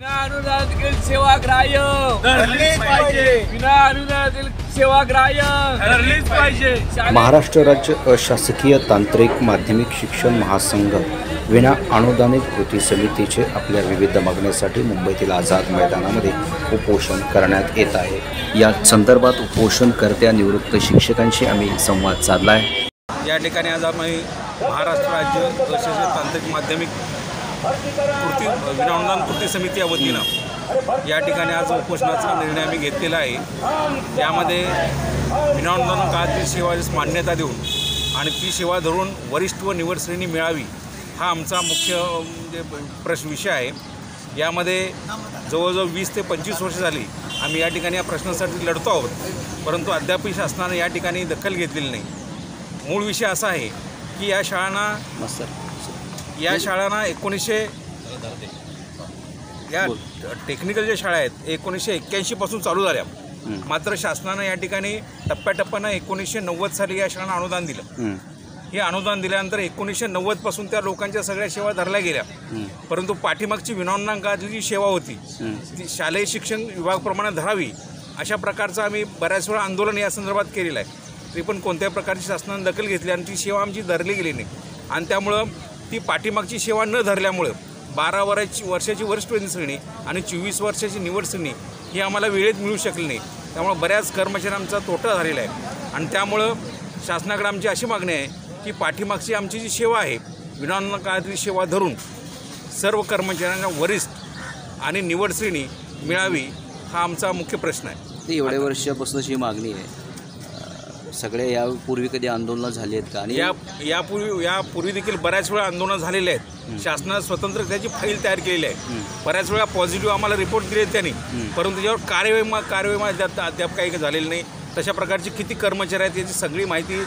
विना अनुदानातील सेवाग्राह्य धरलीच पाहिजे. विना अनुदानातील सेवाग्राह्य धरलीच पाहिजे. महाराष्ट्र राज्य अशासकीय तांत्रिक माध्यमिक शिक्षण महासंघ विना अनुदानित कृती समितीचे आपल्या विविध मागण्यांसाठी मुंबईतील आझाद मैदानामध्ये उपोषण करण्यात येत आहे। या संदर्भात उपोषणकर्त्या निवृत्त शिक्षकांशी आम्ही संवाद साधला आहे। या ठिकाणी आज आम्ही महाराष्ट्र राज्य अशासकीय तांत्रिक माध्यमिक कृती विनाअनुदान कृती समिती या वतीनं या ठिकाणी आज उपोषणाचा निर्णय आम्ही घेतलेला आहे। यामध्ये विनाअनुदान काळातील सेवास मान्यता देऊन आणि ती सेवा धरून वरिष्ठ व निवड श्रेणी मिळावी हा आमचा मुख्य विषय आहे। यामध्ये जवळजवळ 20 ते 25 वर्ष झाली आम्ही या ठिकाणी या प्रश्नासाठी लढतो आहोत, परंतु अद्यापही शासनाने या ठिकाणी दखल घेतलेली नाही। मूळ विषय असा आहे की या शाळांना 1900 या टेक्निकल ज्या शाळा आहेत 1981 पासून चालू झाल्या, मात्र शासनानं या ठिकाणी टप्प्याटप्प्यानं 1990 साली या शाळांना अनुदान दिलं। हे अनुदान दिल्यानंतर 1990 पासून त्या लोकांच्या सगळ्या सेवा धरल्या गेल्या, परंतु पाठीमागची विनाअनुदान काळातली जी सेवा होती ती शालेय शिक्षण विभागाप्रमाणे धरावी अशा प्रकारचं आम्ही बऱ्याच वेळा आंदोलन या संदर्भात केलेलं आहे। तरी पण कोणत्याही प्रकारची शासनाने दखल घेतली आणि ती सेवा आमची धरली गेली नाही आणि त्यामुळं ती पाठीमागची सेवा न धरल्यामुळं 12 वर्षाची वरिष्ठ श्रेणी आणि 24 वर्षाची निवड श्रेणी ही आम्हाला वेळेत मिळू शकली नाही। त्यामुळे बऱ्याच कर्मचाऱ्यांचा तोटा झालेला आहे आणि त्यामुळं शासनाकडे आमची अशी मागणी आहे की पाठीमागची आमची जी सेवा आहे विनाअनुदान काळातली सेवा धरून सर्व कर्मचाऱ्यांना वरिष्ठ आणि निवड श्रेणी मिळावी हा आमचा मुख्य प्रश्न आहे। एवढ्या वर्षापासूनची मागणी आहे। सगळे यापूर्वी कधी आंदोलनं झाली आहेत का? आणि यापूर्वी देखील बऱ्याच वेळा आंदोलनं झालेले आहेत। शासनाने स्वतंत्र त्याची फाईल तयार केलेली आहे। बऱ्याच वेळा पॉझिटिव्ह आम्हाला रिपोर्ट दिले त्यांनी, परंतु त्याच्यावर कार्यवाही अद्याप काही झालेली नाही। तशा प्रकारची किती कर्मचारी आहेत याची सगळी माहिती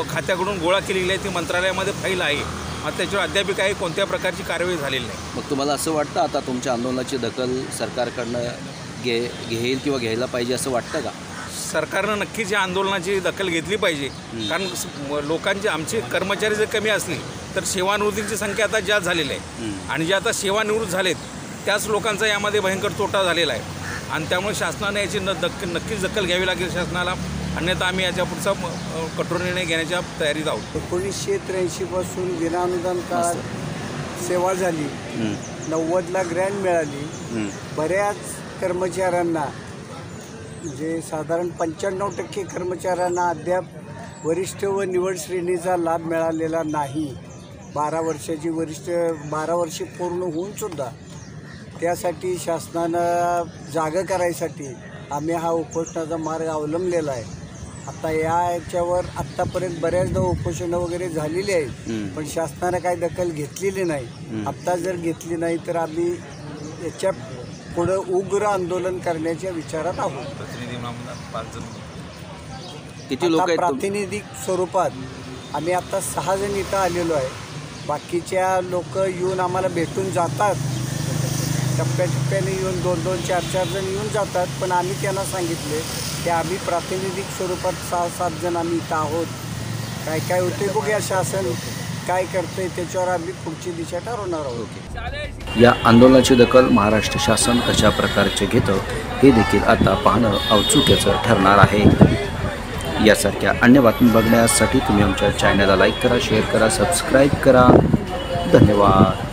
खात्याकडून गोळा केलेली आहे, ती मंत्रालयामध्ये फाईल आहे, मात्र त्याच्यावर अद्याप काही कोणत्या प्रकारची कार्यवाही झालेली नाही। मग तुम्हाला असं वाटतं आता तुमच्या आंदोलनाची दखल सरकारकडनं घेईल किंवा घ्यायला पाहिजे असं वाटतं का? सरकारनं नक्कीच या आंदोलनाची दखल घेतली पाहिजे, कारण लोकांचे आमचे कर्मचारी जर कमी असले तर सेवानिवृत्तीची संख्या आता जास्त झालेली आहे आणि जे आता सेवानिवृत्त झालेत त्याच लोकांचा यामध्ये भयंकर तोटा झालेला आहे आणि त्यामुळे शासनाने याची नक्कीच दखल घ्यावी लागेल शासनाला, अन्यथा आम्ही याच्या पुढचा कठोर निर्णय घेण्याच्या तयारीत आहोत। 1983 पासून विनाअनुदान काळात सेवा झाली, 90ला ग्रँड मिळाली। बऱ्याच कर्मचाऱ्यांना जे साधारण 95% कर्मचाऱ्यांना अद्याप वरिष्ठ व निवड श्रेणीचा लाभ मिळालेला नाही। 12 वर्षे पूर्ण होऊनसुद्धा त्यासाठी शासनानं जागा करायसाठी आम्ही हा उपोषणाचा मार्ग अवलंबलेला आहे। आता याच्यावर आत्तापर्यंत बऱ्याचदा उपोषणं वगैरे झालेली आहेत, पण शासनानं काही दखल घेतलेली नाही। आत्ता जर घेतली नाही तर आम्ही याच्या पुढं उग्र आंदोलन करण्याच्या विचारात आहोत। किती लोक आहेत? प्रातिनिधिक स्वरूपात आम्ही आता 6 जण इथं आलेलो आहे। बाकीच्या लोक येऊन आम्हाला भेटून जातात, टप्प्याटप्प्याने येऊन 2-2, 4-4 जण येऊन जातात, पण आम्ही त्यांना सांगितले की आम्ही प्रातिनिधिक स्वरूपात 6-7 जण आम्ही इथं आहोत। काय होते बघूया शासन काय करते, त्याच्यावर आम्ही पुढची दिशा ठरवणार आहोत। या आंदोलनाची दखल महाराष्ट्र शासन कशा प्रकारचे घेतं हे देखील आता पाहणं औत्सुक्याचं ठरणार आहे। यासारख्या अन्य बातमी बघण्यासाठी तुम्ही आमच्या चॅनलला लाईक करा, शेअर करा, सबस्क्राईब करा। धन्यवाद।